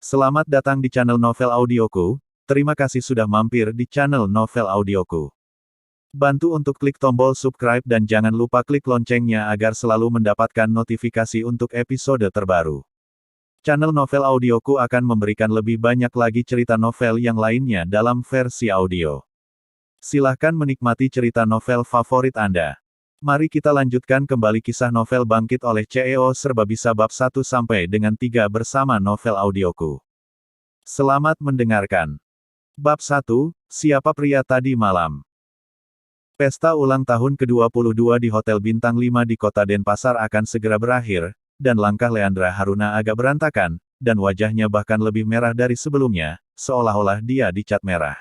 Selamat datang di channel Novel Audioku. Terima kasih sudah mampir di channel Novel Audioku. Bantu untuk klik tombol subscribe dan jangan lupa klik loncengnya agar selalu mendapatkan notifikasi untuk episode terbaru. Channel Novel Audioku akan memberikan lebih banyak lagi cerita novel yang lainnya dalam versi audio. Silahkan menikmati cerita novel favorit Anda. Mari kita lanjutkan kembali kisah novel Bangkit oleh CEO Serbabisa bab 1 sampai dengan 3 bersama Novel Audioku. Selamat mendengarkan. Bab 1, Siapa Pria Tadi Malam. Pesta ulang tahun ke-22 di Hotel Bintang 5 di kota Denpasar akan segera berakhir, dan langkah Leandra Haruna agak berantakan, dan wajahnya bahkan lebih merah dari sebelumnya, seolah-olah dia dicat merah.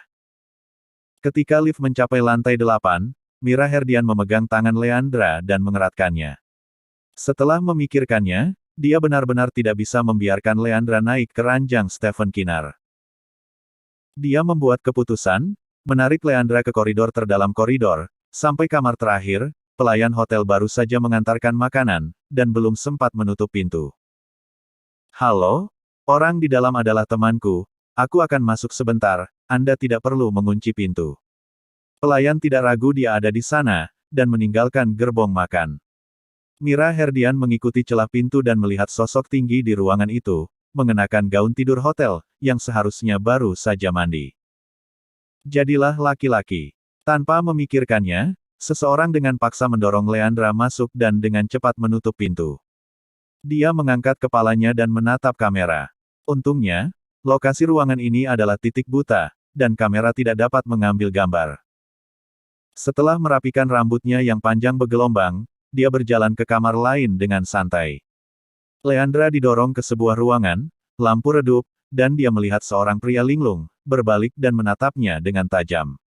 Ketika lift mencapai lantai 8, Mira Herdian memegang tangan Leandra dan mengeratkannya. Setelah memikirkannya, dia benar-benar tidak bisa membiarkan Leandra naik ke ranjang Stephen Kinar. Dia membuat keputusan, menarik Leandra ke koridor terdalam koridor, sampai kamar terakhir. Pelayan hotel baru saja mengantarkan makanan, dan belum sempat menutup pintu. Halo? Orang di dalam adalah temanku, aku akan masuk sebentar, Anda tidak perlu mengunci pintu. Pelayan tidak ragu dia ada di sana, dan meninggalkan gerbong makan. Mira Herdian mengikuti celah pintu dan melihat sosok tinggi di ruangan itu, mengenakan gaun tidur hotel, yang seharusnya baru saja mandi. Jadilah laki-laki. Tanpa memikirkannya, seseorang dengan paksa mendorong Leandra masuk dan dengan cepat menutup pintu. Dia mengangkat kepalanya dan menatap kamera. Untungnya, lokasi ruangan ini adalah titik buta, dan kamera tidak dapat mengambil gambar. Setelah merapikan rambutnya yang panjang bergelombang, dia berjalan ke kamar lain dengan santai. Leandra didorong ke sebuah ruangan, lampu redup, dan dia melihat seorang pria linglung, berbalik dan menatapnya dengan tajam.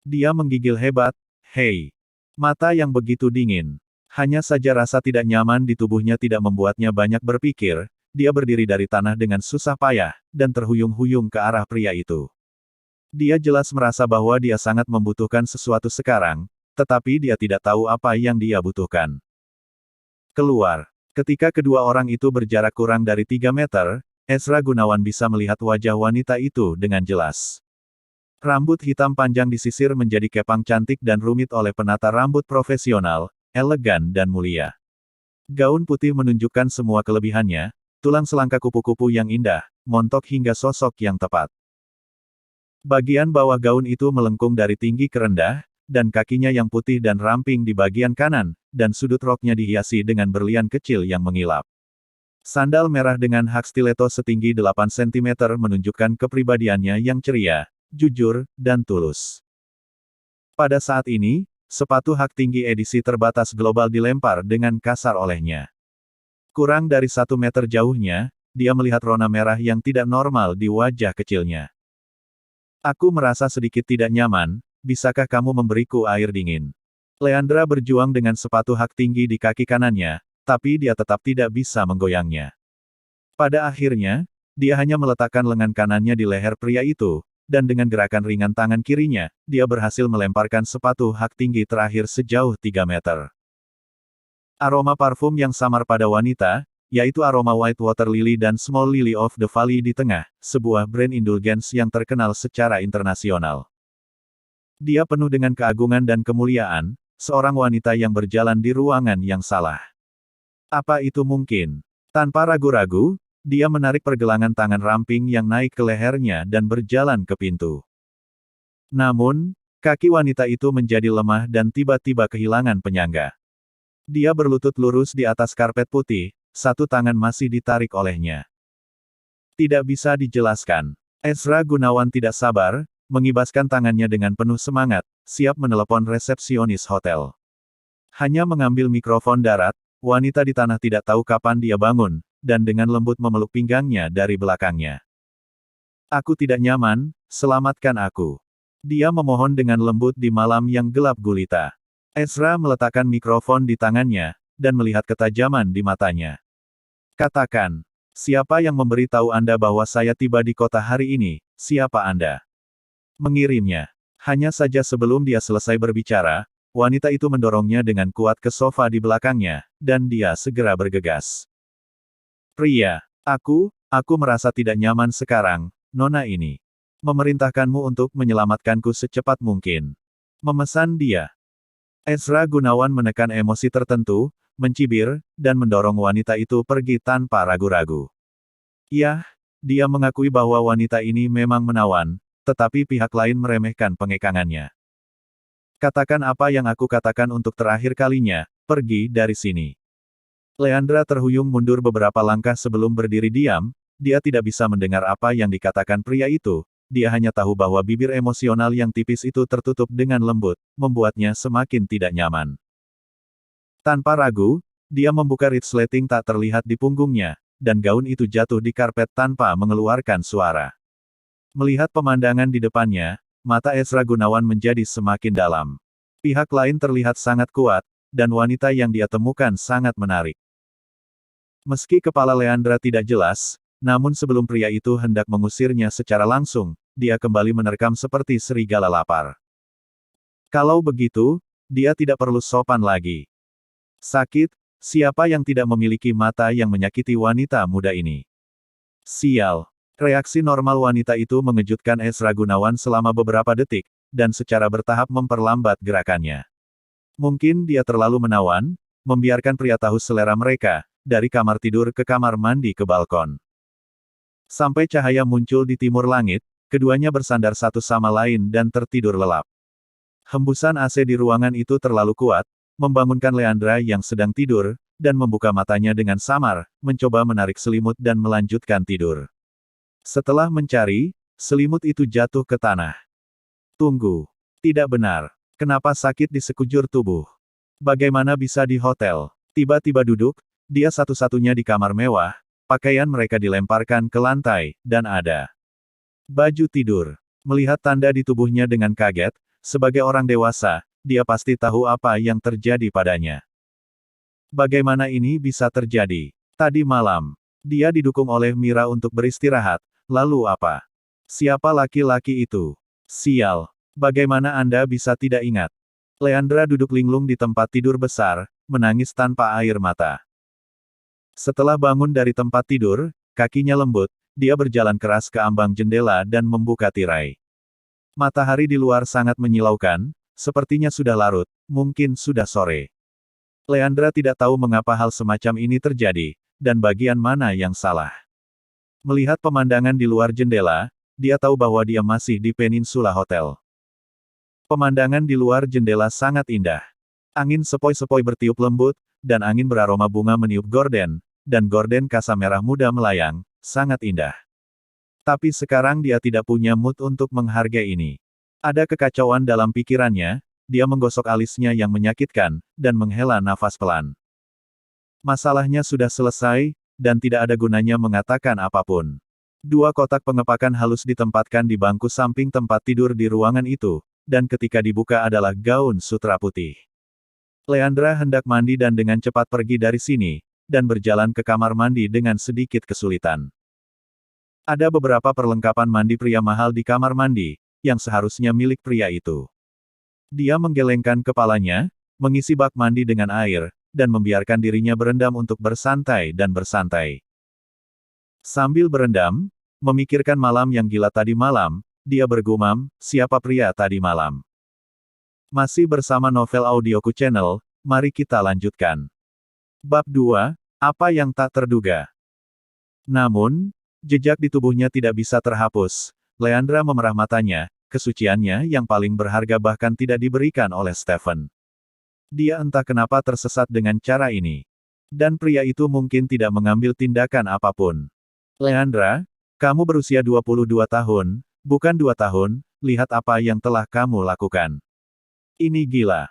Dia menggigil hebat. Hei! Mata yang begitu dingin. Hanya saja rasa tidak nyaman di tubuhnya tidak membuatnya banyak berpikir, dia berdiri dari tanah dengan susah payah, dan terhuyung-huyung ke arah pria itu. Dia jelas merasa bahwa dia sangat membutuhkan sesuatu sekarang, tetapi dia tidak tahu apa yang dia butuhkan. Keluar. Ketika kedua orang itu berjarak kurang dari 3 meter, Ezra Gunawan bisa melihat wajah wanita itu dengan jelas. Rambut hitam panjang disisir menjadi kepang cantik dan rumit oleh penata rambut profesional, elegan dan mulia. Gaun putih menunjukkan semua kelebihannya, tulang selangka kupu-kupu yang indah, montok hingga sosok yang tepat. Bagian bawah gaun itu melengkung dari tinggi ke rendah, dan kakinya yang putih dan ramping di bagian kanan, dan sudut roknya dihiasi dengan berlian kecil yang mengilap. Sandal merah dengan hak stiletto setinggi 8 cm menunjukkan kepribadiannya yang ceria, jujur, dan tulus. Pada saat ini, sepatu hak tinggi edisi terbatas global dilempar dengan kasar olehnya. Kurang dari 1 meter jauhnya, dia melihat rona merah yang tidak normal di wajah kecilnya. Aku merasa sedikit tidak nyaman, bisakah kamu memberiku air dingin? Leandra berjuang dengan sepatu hak tinggi di kaki kanannya, tapi dia tetap tidak bisa menggoyangnya. Pada akhirnya, dia hanya meletakkan lengan kanannya di leher pria itu, dan dengan gerakan ringan tangan kirinya, dia berhasil melemparkan sepatu hak tinggi terakhir sejauh 3 meter. Aroma parfum yang samar pada wanita, yaitu aroma White Water Lily dan Small Lily of the Valley di tengah, sebuah brand indulgence yang terkenal secara internasional. Dia penuh dengan keagungan dan kemuliaan, seorang wanita yang berjalan di ruangan yang salah. Apa itu mungkin? Tanpa ragu-ragu, dia menarik pergelangan tangan ramping yang naik ke lehernya dan berjalan ke pintu. Namun, kaki wanita itu menjadi lemah dan tiba-tiba kehilangan penyangga. Dia berlutut lurus di atas karpet putih, satu tangan masih ditarik olehnya. Tidak bisa dijelaskan. Ezra Gunawan tidak sabar, mengibaskan tangannya dengan penuh semangat, siap menelepon resepsionis hotel. Hanya mengambil mikrofon darat, wanita di tanah tidak tahu kapan dia bangun, dan dengan lembut memeluk pinggangnya dari belakangnya. Aku tidak nyaman, selamatkan aku. Dia memohon dengan lembut di malam yang gelap gulita. Ezra meletakkan mikrofon di tangannya, dan melihat ketajaman di matanya. Katakan, siapa yang memberitahu Anda bahwa saya tiba di kota hari ini, siapa Anda? Mengirimnya. Hanya saja sebelum dia selesai berbicara, wanita itu mendorongnya dengan kuat ke sofa di belakangnya, dan dia segera bergegas. Pria, Aku merasa tidak nyaman sekarang, Nona ini. Memerintahkanmu untuk menyelamatkanku secepat mungkin. Memesan dia. Ezra Gunawan menekan emosi tertentu, mencibir, dan mendorong wanita itu pergi tanpa ragu-ragu. Yah, dia mengakui bahwa wanita ini memang menawan, tetapi pihak lain meremehkan pengekangannya. Katakan apa yang aku katakan untuk terakhir kalinya, pergi dari sini. Leandra terhuyung mundur beberapa langkah sebelum berdiri diam, dia tidak bisa mendengar apa yang dikatakan pria itu, dia hanya tahu bahwa bibir emosional yang tipis itu tertutup dengan lembut, membuatnya semakin tidak nyaman. Tanpa ragu, dia membuka resleting tak terlihat di punggungnya, dan gaun itu jatuh di karpet tanpa mengeluarkan suara. Melihat pemandangan di depannya, mata Ezra Gunawan menjadi semakin dalam. Pihak lain terlihat sangat kuat, dan wanita yang dia temukan sangat menarik. Meski kepala Leandra tidak jelas, namun sebelum pria itu hendak mengusirnya secara langsung, dia kembali menerkam seperti serigala lapar. Kalau begitu, dia tidak perlu sopan lagi. Sakit, siapa yang tidak memiliki mata yang menyakiti wanita muda ini? Sial. Reaksi normal wanita itu mengejutkan Ezra Gunawan selama beberapa detik, dan secara bertahap memperlambat gerakannya. Mungkin dia terlalu menawan, membiarkan pria tahu selera mereka, dari kamar tidur ke kamar mandi ke balkon. Sampai cahaya muncul di timur langit, keduanya bersandar satu sama lain dan tertidur lelap. Hembusan AC di ruangan itu terlalu kuat, membangunkan Leandra yang sedang tidur, dan membuka matanya dengan samar, mencoba menarik selimut dan melanjutkan tidur. Setelah mencari, selimut itu jatuh ke tanah. Tunggu. Tidak benar. Kenapa sakit di sekujur tubuh? Bagaimana bisa di hotel? Tiba-tiba duduk, dia satu-satunya di kamar mewah, pakaian mereka dilemparkan ke lantai, dan ada baju tidur. Melihat tanda di tubuhnya dengan kaget, sebagai orang dewasa, dia pasti tahu apa yang terjadi padanya. Bagaimana ini bisa terjadi? Tadi malam, dia didukung oleh Mira untuk beristirahat, lalu apa? Siapa laki-laki itu? Sial, bagaimana Anda bisa tidak ingat? Leandra duduk linglung di tempat tidur besar, menangis tanpa air mata. Setelah bangun dari tempat tidur, kakinya lembut, dia berjalan keras ke ambang jendela dan membuka tirai. Matahari di luar sangat menyilaukan, sepertinya sudah larut, mungkin sudah sore. Leandra tidak tahu mengapa hal semacam ini terjadi, dan bagian mana yang salah. Melihat pemandangan di luar jendela, dia tahu bahwa dia masih di Peninsula Hotel. Pemandangan di luar jendela sangat indah. Angin sepoi-sepoi bertiup lembut, dan angin beraroma bunga meniup gorden, dan gorden kasa merah muda melayang, sangat indah. Tapi sekarang dia tidak punya mood untuk menghargai ini. Ada kekacauan dalam pikirannya, dia menggosok alisnya yang menyakitkan, dan menghela nafas pelan. Masalahnya sudah selesai, dan tidak ada gunanya mengatakan apapun. 2 kotak pengepakan halus ditempatkan di bangku samping tempat tidur di ruangan itu, dan ketika dibuka adalah gaun sutra putih. Leandra hendak mandi dan dengan cepat pergi dari sini, dan berjalan ke kamar mandi dengan sedikit kesulitan. Ada beberapa perlengkapan mandi pria mahal di kamar mandi, yang seharusnya milik pria itu. Dia menggelengkan kepalanya, mengisi bak mandi dengan air, dan membiarkan dirinya berendam untuk bersantai dan bersantai. Sambil berendam, memikirkan malam yang gila tadi malam, dia bergumam, siapa pria tadi malam? Masih bersama Novel Audioku Channel, mari kita lanjutkan. Bab 2, apa yang tak terduga. Namun, jejak di tubuhnya tidak bisa terhapus. Leandra memerah matanya, kesuciannya yang paling berharga bahkan tidak diberikan oleh Stephen. Dia entah kenapa tersesat dengan cara ini. Dan pria itu mungkin tidak mengambil tindakan apapun. Leandra, kamu berusia 22 tahun, bukan 2 tahun, lihat apa yang telah kamu lakukan. Ini gila.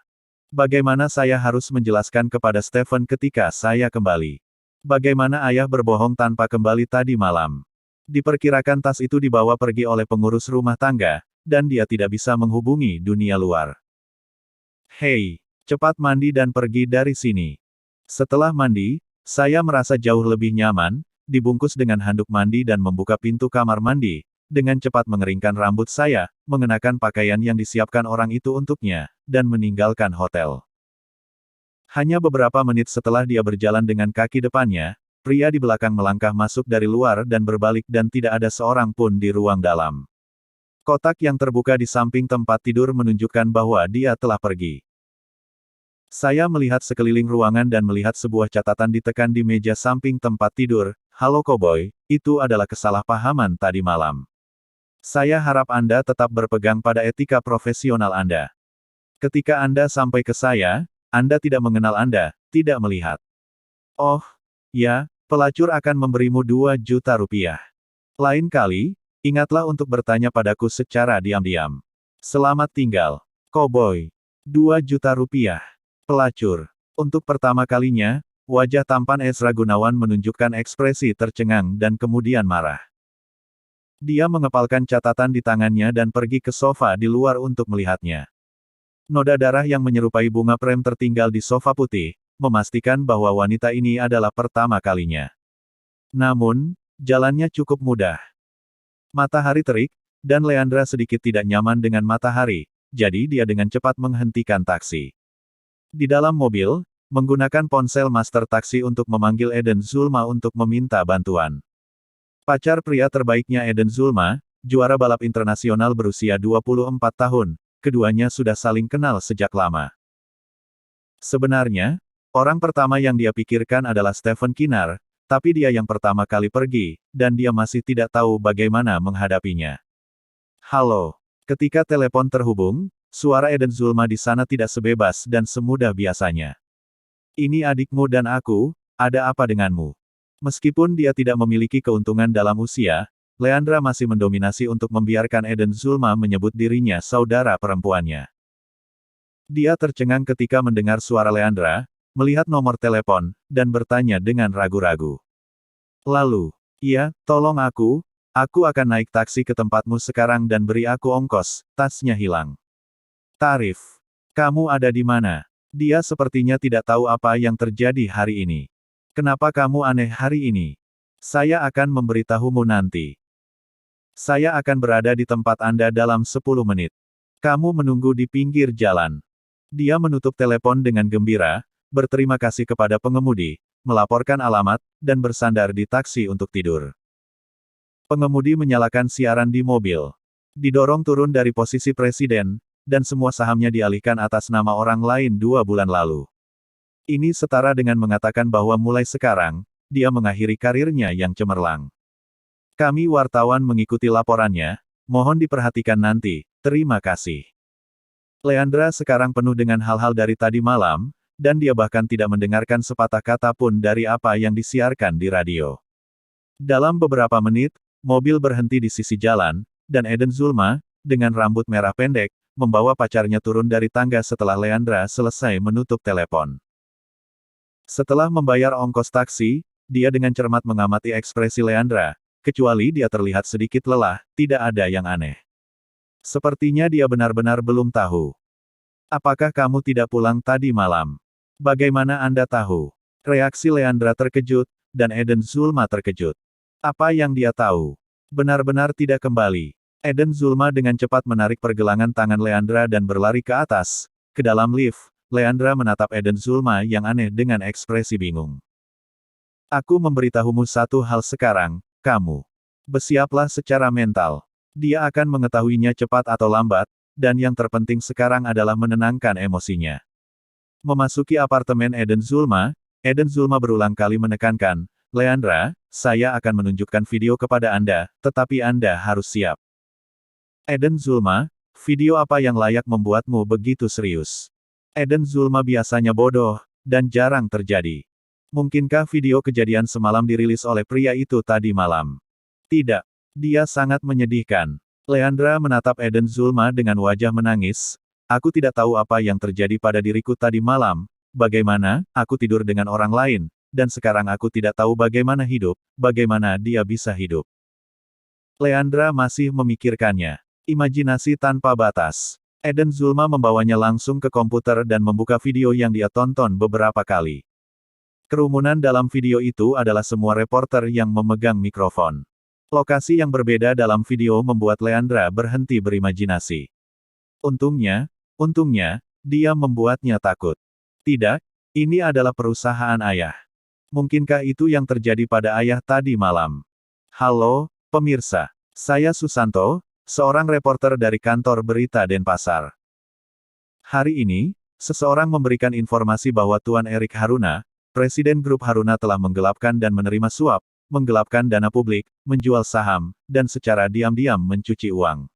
Bagaimana saya harus menjelaskan kepada Stephen ketika saya kembali? Bagaimana ayah berbohong tanpa kembali tadi malam? Diperkirakan tas itu dibawa pergi oleh pengurus rumah tangga, dan dia tidak bisa menghubungi dunia luar. Hei, cepat mandi dan pergi dari sini. Setelah mandi, saya merasa jauh lebih nyaman, dibungkus dengan handuk mandi dan membuka pintu kamar mandi, dengan cepat mengeringkan rambut saya, mengenakan pakaian yang disiapkan orang itu untuknya, dan meninggalkan hotel. Hanya beberapa menit setelah dia berjalan dengan kaki depannya, pria di belakang melangkah masuk dari luar dan berbalik dan tidak ada seorang pun di ruang dalam. Kotak yang terbuka di samping tempat tidur menunjukkan bahwa dia telah pergi. Saya melihat sekeliling ruangan dan melihat sebuah catatan ditekan di meja samping tempat tidur. Halo koboi, itu adalah kesalahpahaman tadi malam. Saya harap Anda tetap berpegang pada etika profesional Anda. Ketika Anda sampai ke saya, Anda tidak mengenal Anda, tidak melihat. Oh, ya, pelacur akan memberimu 2 juta rupiah. Lain kali, ingatlah untuk bertanya padaku secara diam-diam. Selamat tinggal, koboi. 2 juta rupiah. Pelacur. Untuk pertama kalinya, wajah tampan Ezra Gunawan menunjukkan ekspresi tercengang dan kemudian marah. Dia mengepalkan catatan di tangannya dan pergi ke sofa di luar untuk melihatnya. Noda darah yang menyerupai bunga prem tertinggal di sofa putih, memastikan bahwa wanita ini adalah pertama kalinya. Namun, jalannya cukup mudah. Matahari terik, dan Leandra sedikit tidak nyaman dengan matahari, jadi dia dengan cepat menghentikan taksi. Di dalam mobil, menggunakan ponsel master taksi untuk memanggil Eden Zulma untuk meminta bantuan. Pacar pria terbaiknya Eden Zulma, juara balap internasional berusia 24 tahun, keduanya sudah saling kenal sejak lama. Sebenarnya, orang pertama yang dia pikirkan adalah Stephen Kinnar, tapi dia yang pertama kali pergi, dan dia masih tidak tahu bagaimana menghadapinya. Halo. Ketika telepon terhubung, suara Eden Zulma di sana tidak sebebas dan semudah biasanya. Ini adikmu dan aku, ada apa denganmu? Meskipun dia tidak memiliki keuntungan dalam usia, Leandra masih mendominasi untuk membiarkan Eden Zulma menyebut dirinya saudara perempuannya. Dia tercengang ketika mendengar suara Leandra, melihat nomor telepon, dan bertanya dengan ragu-ragu. Lalu, iya, tolong aku akan naik taksi ke tempatmu sekarang dan beri aku ongkos, tasnya hilang. Tarif. Kamu ada di mana? Dia sepertinya tidak tahu apa yang terjadi hari ini. Kenapa kamu aneh hari ini? Saya akan memberitahumu nanti. Saya akan berada di tempat Anda dalam 10 menit. Kamu menunggu di pinggir jalan. Dia menutup telepon dengan gembira, berterima kasih kepada pengemudi, melaporkan alamat, dan bersandar di taksi untuk tidur. Pengemudi menyalakan siaran di mobil. Didorong turun dari posisi presiden, dan semua sahamnya dialihkan atas nama orang lain 2 bulan lalu. Ini setara dengan mengatakan bahwa mulai sekarang, dia mengakhiri karirnya yang cemerlang. Kami wartawan mengikuti laporannya, mohon diperhatikan nanti, terima kasih. Leandra sekarang penuh dengan hal-hal dari tadi malam, dan dia bahkan tidak mendengarkan sepatah kata pun dari apa yang disiarkan di radio. Dalam beberapa menit, mobil berhenti di sisi jalan, dan Eden Zulma, dengan rambut merah pendek, membawa pacarnya turun dari tangga setelah Leandra selesai menutup telepon. Setelah membayar ongkos taksi, dia dengan cermat mengamati ekspresi Leandra, kecuali dia terlihat sedikit lelah, tidak ada yang aneh. Sepertinya dia benar-benar belum tahu. Apakah kamu tidak pulang tadi malam? Bagaimana Anda tahu? Reaksi Leandra terkejut, dan Eden Zulma terkejut. Apa yang dia tahu? Benar-benar tidak kembali. Eden Zulma dengan cepat menarik pergelangan tangan Leandra dan berlari ke atas, ke dalam lift. Leandra menatap Eden Zulma yang aneh dengan ekspresi bingung. Aku memberitahumu satu hal sekarang, kamu. Bersiaplah secara mental. Dia akan mengetahuinya cepat atau lambat, dan yang terpenting sekarang adalah menenangkan emosinya. Memasuki apartemen Eden Zulma berulang kali menekankan, Leandra, saya akan menunjukkan video kepada Anda, tetapi Anda harus siap. Eden Zulma, video apa yang layak membuatmu begitu serius? Eden Zulma biasanya bodoh, dan jarang terjadi. Mungkinkah video kejadian semalam dirilis oleh pria itu tadi malam? Tidak. Dia sangat menyedihkan. Leandra menatap Eden Zulma dengan wajah menangis. Aku tidak tahu apa yang terjadi pada diriku tadi malam. Bagaimana, aku tidur dengan orang lain, dan sekarang aku tidak tahu bagaimana hidup, bagaimana dia bisa hidup. Leandra masih memikirkannya. Imajinasi tanpa batas. Eden Zulma membawanya langsung ke komputer dan membuka video yang dia tonton beberapa kali. Kerumunan dalam video itu adalah semua reporter yang memegang mikrofon. Lokasi yang berbeda dalam video membuat Leandra berhenti berimajinasi. Untungnya, dia membuatnya takut. Tidak, ini adalah perusahaan ayah. Mungkinkah itu yang terjadi pada ayah tadi malam? Halo, pemirsa. Saya Susanto, seorang reporter dari kantor berita Denpasar. Hari ini, seseorang memberikan informasi bahwa Tuan Erik Haruna, Presiden Grup Haruna telah menggelapkan dan menerima suap, menggelapkan dana publik, menjual saham, dan secara diam-diam mencuci uang.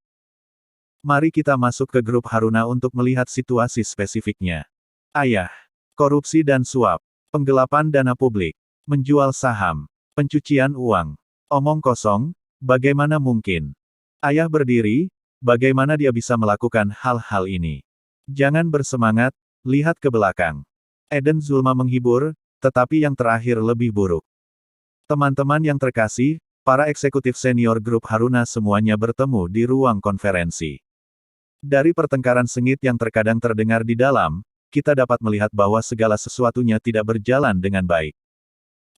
Mari kita masuk ke Grup Haruna untuk melihat situasi spesifiknya. Ayah. Korupsi dan suap. Penggelapan dana publik. Menjual saham. Pencucian uang. Omong kosong, bagaimana mungkin? Ayah berdiri, bagaimana dia bisa melakukan hal-hal ini? Jangan bersemangat, lihat ke belakang. Eden Zulma menghibur, tetapi yang terakhir lebih buruk. Teman-teman yang terkasih, para eksekutif senior Grup Haruna semuanya bertemu di ruang konferensi. Dari pertengkaran sengit yang terkadang terdengar di dalam, kita dapat melihat bahwa segala sesuatunya tidak berjalan dengan baik.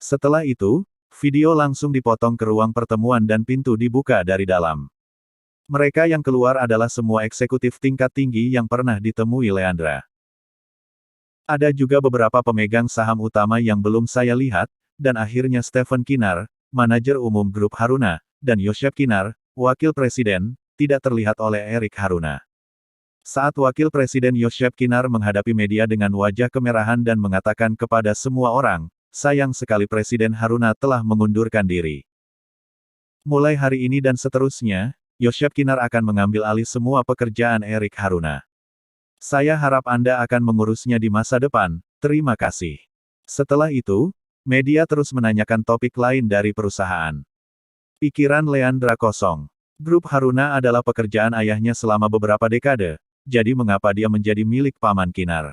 Setelah itu, video langsung dipotong ke ruang pertemuan dan pintu dibuka dari dalam. Mereka yang keluar adalah semua eksekutif tingkat tinggi yang pernah ditemui Leandra. Ada juga beberapa pemegang saham utama yang belum saya lihat, dan akhirnya Stephen Kinar, manajer umum Grup Haruna, dan Yosep Kinar, wakil presiden, tidak terlihat oleh Erik Haruna. Saat Wakil Presiden Yosep Kinar menghadapi media dengan wajah kemerahan dan mengatakan kepada semua orang, sayang sekali Presiden Haruna telah mengundurkan diri. Mulai hari ini dan seterusnya, Yosep Kinar akan mengambil alih semua pekerjaan Erik Haruna. Saya harap Anda akan mengurusnya di masa depan, terima kasih. Setelah itu, media terus menanyakan topik lain dari perusahaan. Pikiran Leandra kosong. Grup Haruna adalah pekerjaan ayahnya selama beberapa dekade. Jadi mengapa dia menjadi milik Paman Kinar?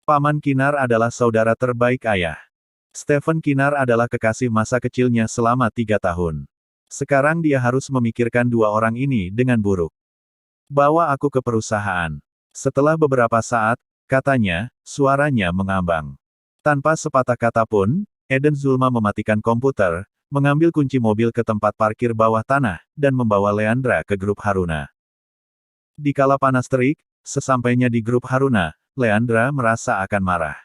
Paman Kinar adalah saudara terbaik ayah. Stephen Kinar adalah kekasih masa kecilnya selama 3 tahun. Sekarang dia harus memikirkan dua orang ini dengan buruk. Bawa aku ke perusahaan. Setelah beberapa saat, katanya, suaranya mengambang. Tanpa sepatah kata pun, Eden Zulma mematikan komputer, mengambil kunci mobil ke tempat parkir bawah tanah, dan membawa Leandra ke Grup Haruna. Di kala panas terik, sesampainya di Grup Haruna, Leandra merasa akan marah.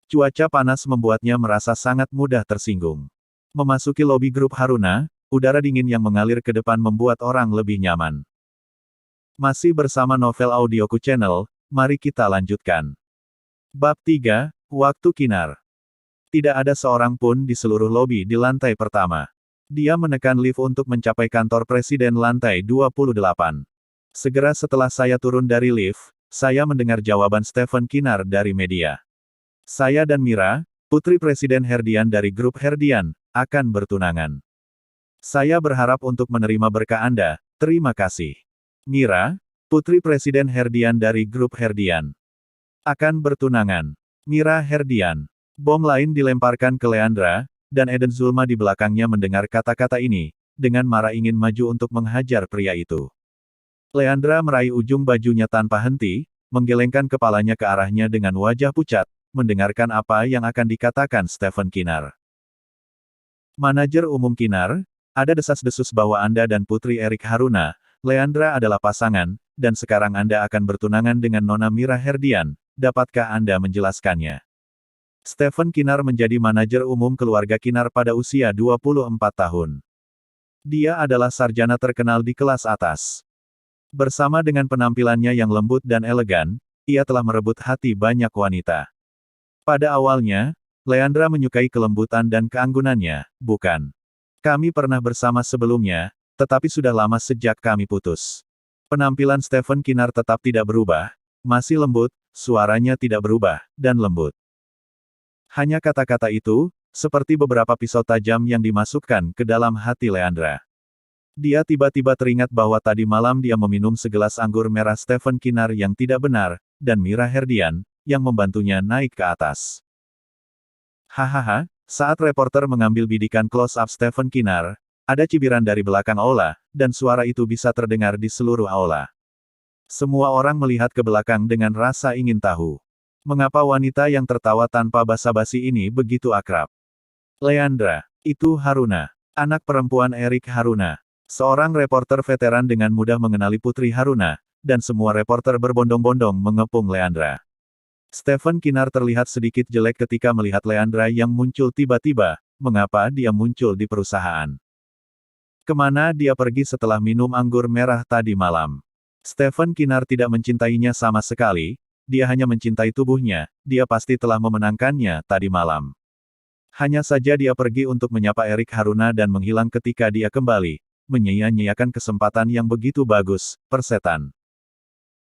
Cuaca panas membuatnya merasa sangat mudah tersinggung. Memasuki lobi Grup Haruna, udara dingin yang mengalir ke depan membuat orang lebih nyaman. Masih bersama Novel Audioku Channel, mari kita lanjutkan. Bab 3, Waktu Kinar. Tidak ada seorang pun di seluruh lobi di lantai pertama. Dia menekan lift untuk mencapai kantor presiden lantai 28. Segera setelah saya turun dari lift, saya mendengar jawaban Stephen Kinar dari media. Saya dan Mira, putri Presiden Herdian dari Grup Herdian, akan bertunangan. Saya berharap untuk menerima berkah Anda, terima kasih. Mira, putri Presiden Herdian dari Grup Herdian, akan bertunangan. Mira Herdian. Bom lain dilemparkan ke Leandra, dan Eden Zulma di belakangnya mendengar kata-kata ini, dengan marah ingin maju untuk menghajar pria itu. Leandra meraih ujung bajunya tanpa henti, menggelengkan kepalanya ke arahnya dengan wajah pucat, mendengarkan apa yang akan dikatakan Stephen Kinar. Manajer umum Kinar, ada desas-desus bahwa Anda dan Putri Erik Haruna, Leandra adalah pasangan, dan sekarang Anda akan bertunangan dengan Nona Mira Herdian, dapatkah Anda menjelaskannya? Stephen Kinar menjadi manajer umum keluarga Kinar pada usia 24 tahun. Dia adalah sarjana terkenal di kelas atas. Bersama dengan penampilannya yang lembut dan elegan, ia telah merebut hati banyak wanita. Pada awalnya, Leandra menyukai kelembutan dan keanggunannya, bukan? Kami pernah bersama sebelumnya, tetapi sudah lama sejak kami putus. Penampilan Stephen Kinar tetap tidak berubah, masih lembut, suaranya tidak berubah, dan lembut. Hanya kata-kata itu, seperti beberapa pisau tajam yang dimasukkan ke dalam hati Leandra. Dia tiba-tiba teringat bahwa tadi malam dia meminum segelas anggur merah Stephen Kinar yang tidak benar, dan Mira Herdian, yang membantunya naik ke atas. Hahaha, saat reporter mengambil bidikan close-up Stephen Kinar, ada cibiran dari belakang aula, dan suara itu bisa terdengar di seluruh aula. Semua orang melihat ke belakang dengan rasa ingin tahu. Mengapa wanita yang tertawa tanpa basa-basi ini begitu akrab? Leandra, itu Haruna, anak perempuan Erik Haruna. Seorang reporter veteran dengan mudah mengenali Putri Haruna, dan semua reporter berbondong-bondong mengepung Leandra. Stephen Kinnar terlihat sedikit jelek ketika melihat Leandra yang muncul tiba-tiba. Mengapa dia muncul di perusahaan? Kemana dia pergi setelah minum anggur merah tadi malam? Stephen Kinnar tidak mencintainya sama sekali, dia hanya mencintai tubuhnya, dia pasti telah memenangkannya tadi malam. Hanya saja dia pergi untuk menyapa Erik Haruna dan menghilang ketika dia kembali, menyia-nyiakan kesempatan yang begitu bagus, persetan.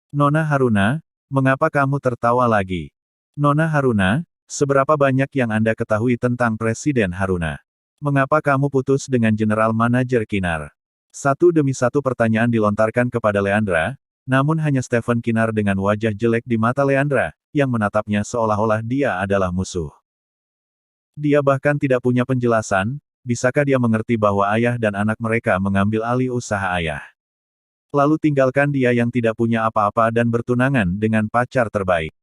Nona Haruna, mengapa kamu tertawa lagi? Nona Haruna, seberapa banyak yang Anda ketahui tentang Presiden Haruna? Mengapa kamu putus dengan General Manager Kinnar? Satu demi satu pertanyaan dilontarkan kepada Leandra, namun hanya Stephen Kinnar dengan wajah jelek di mata Leandra, yang menatapnya seolah-olah dia adalah musuh. Dia bahkan tidak punya penjelasan, bisakah dia mengerti bahwa ayah dan anak mereka mengambil alih usaha ayah? Lalu tinggalkan dia yang tidak punya apa-apa dan bertunangan dengan pacar terbaik.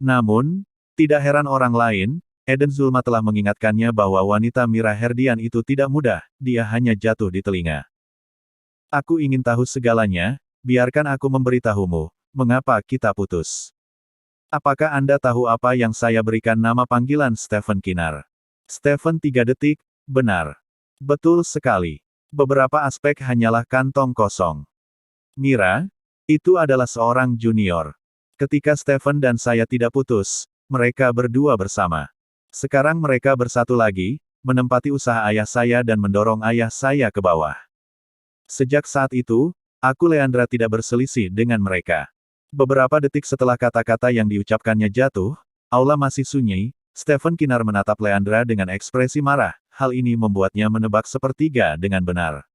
Namun, tidak heran orang lain, Eden Zulma telah mengingatkannya bahwa wanita Mira Herdian itu tidak mudah, dia hanya jatuh di telinga. Aku ingin tahu segalanya, biarkan aku memberitahumu, mengapa kita putus. Apakah Anda tahu apa yang saya berikan nama panggilan Stephen Kinnar? Stephen 3 detik, benar. Betul sekali. Beberapa aspek hanyalah kantong kosong. Mira, itu adalah seorang junior. Ketika Stephen dan saya tidak putus, mereka berdua bersama. Sekarang mereka bersatu lagi, menempati usaha ayah saya dan mendorong ayah saya ke bawah. Sejak saat itu, aku Leandra tidak berselisih dengan mereka. Beberapa detik setelah kata-kata yang diucapkannya jatuh, aula masih sunyi, Stephen Kinnar menatap Leandra dengan ekspresi marah, hal ini membuatnya menebak sepertiga dengan benar.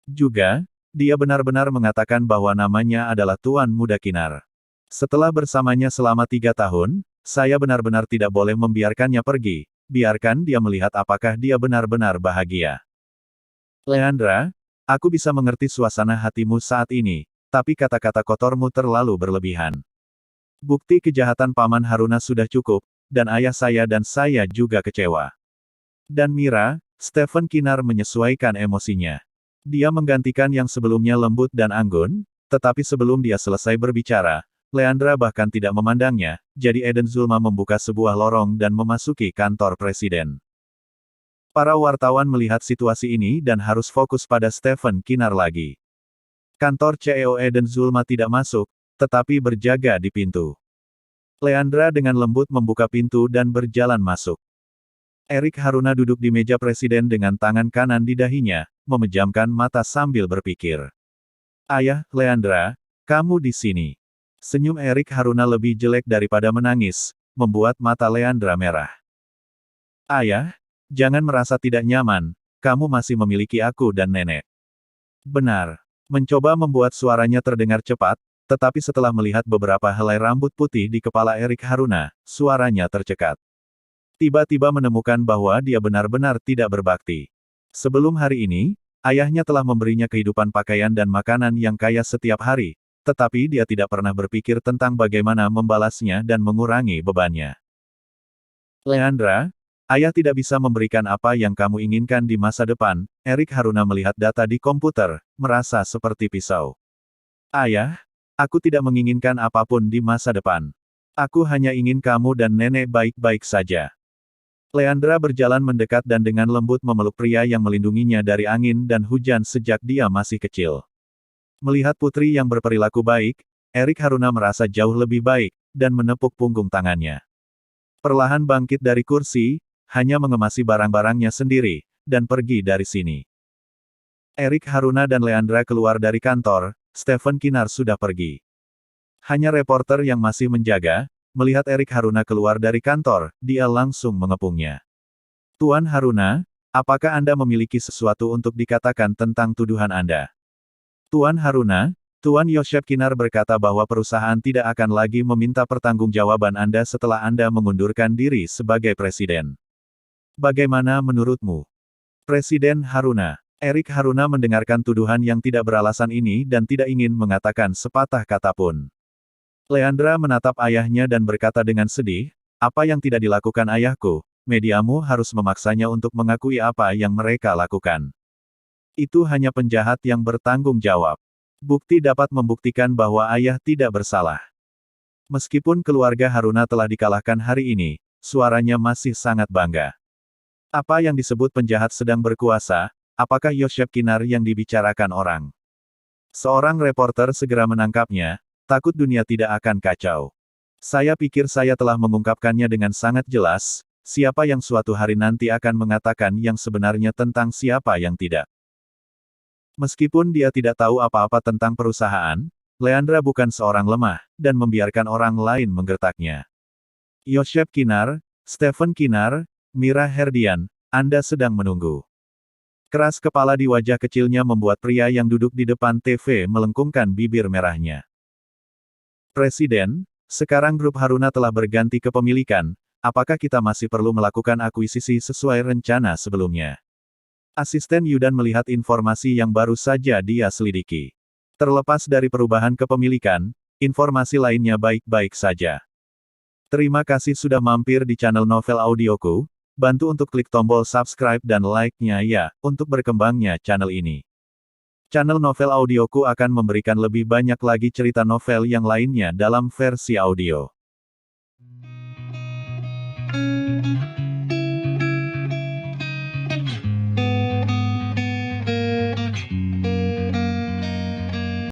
Juga, dia benar-benar mengatakan bahwa namanya adalah Tuan Muda Kinnar. Setelah bersamanya selama 3 tahun, saya benar-benar tidak boleh membiarkannya pergi, biarkan dia melihat apakah dia benar-benar bahagia. Leandra, aku bisa mengerti suasana hatimu saat ini, tapi kata-kata kotormu terlalu berlebihan. Bukti kejahatan Paman Haruna sudah cukup, dan ayah saya dan saya juga kecewa. Dan Mira, Stephen Kinnar menyesuaikan emosinya. Dia menggantikan yang sebelumnya lembut dan anggun, tetapi sebelum dia selesai berbicara, Leandra bahkan tidak memandangnya, jadi Eden Zulma membuka sebuah lorong dan memasuki kantor presiden. Para wartawan melihat situasi ini dan harus fokus pada Stephen Kinnar lagi. Kantor CEO Eden Zulma tidak masuk, tetapi berjaga di pintu. Leandra dengan lembut membuka pintu dan berjalan masuk. Erik Haruna duduk di meja presiden dengan tangan kanan di dahinya, memejamkan mata sambil berpikir. Ayah, Leandra, kamu di sini. Senyum Erik Haruna lebih jelek daripada menangis, membuat mata Leandra merah. Ayah, jangan merasa tidak nyaman, kamu masih memiliki aku dan nenek. Benar. Mencoba membuat suaranya terdengar cepat, tetapi setelah melihat beberapa helai rambut putih di kepala Erik Haruna, suaranya tercekat. Tiba-tiba menemukan bahwa dia benar-benar tidak berbakti. Sebelum hari ini, ayahnya telah memberinya kehidupan pakaian dan makanan yang kaya setiap hari, tetapi dia tidak pernah berpikir tentang bagaimana membalasnya dan mengurangi bebannya. Leandra, ayah tidak bisa memberikan apa yang kamu inginkan di masa depan. Erik Haruna melihat data di komputer, merasa seperti pisau. Ayah, aku tidak menginginkan apapun di masa depan. Aku hanya ingin kamu dan nenek baik-baik saja. Leandra berjalan mendekat dan dengan lembut memeluk pria yang melindunginya dari angin dan hujan sejak dia masih kecil. Melihat putri yang berperilaku baik, Erik Haruna merasa jauh lebih baik, dan menepuk punggung tangannya. Perlahan bangkit dari kursi, hanya mengemasi barang-barangnya sendiri, dan pergi dari sini. Erik Haruna dan Leandra keluar dari kantor, Stephen Kinnar sudah pergi. Hanya reporter yang masih menjaga, melihat Erik Haruna keluar dari kantor, dia langsung mengepungnya. Tuan Haruna, apakah Anda memiliki sesuatu untuk dikatakan tentang tuduhan Anda? Tuan Haruna, Tuan Yosef Kinnar berkata bahwa perusahaan tidak akan lagi meminta pertanggungjawaban Anda setelah Anda mengundurkan diri sebagai presiden. Bagaimana menurutmu? Presiden Haruna. Erik Haruna mendengarkan tuduhan yang tidak beralasan ini dan tidak ingin mengatakan sepatah kata pun. Leandra menatap ayahnya dan berkata dengan sedih, apa yang tidak dilakukan ayahku, mediamu harus memaksanya untuk mengakui apa yang mereka lakukan. Itu hanya penjahat yang bertanggung jawab. Bukti dapat membuktikan bahwa ayah tidak bersalah. Meskipun keluarga Haruna telah dikalahkan hari ini, suaranya masih sangat bangga. Apa yang disebut penjahat sedang berkuasa? Apakah Yoshep Kinar yang dibicarakan orang? Seorang reporter segera menangkapnya, takut dunia tidak akan kacau. Saya pikir saya telah mengungkapkannya dengan sangat jelas, siapa yang suatu hari nanti akan mengatakan yang sebenarnya tentang siapa yang tidak. Meskipun dia tidak tahu apa-apa tentang perusahaan, Leandra bukan seorang lemah, dan membiarkan orang lain menggertaknya. Yoshep Kinar, Stephen Kinar, Mira Herdian, Anda sedang menunggu. Keras kepala di wajah kecilnya membuat pria yang duduk di depan TV melengkungkan bibir merahnya. Presiden, sekarang grup Haruna telah berganti kepemilikan, apakah kita masih perlu melakukan akuisisi sesuai rencana sebelumnya? Asisten Yudan melihat informasi yang baru saja dia selidiki. Terlepas dari perubahan kepemilikan, informasi lainnya baik-baik saja. Terima kasih sudah mampir di channel Novel Audioku, bantu untuk klik tombol subscribe dan like-nya ya, untuk berkembangnya channel ini. Channel Novel Audioku akan memberikan lebih banyak lagi cerita novel yang lainnya dalam versi audio.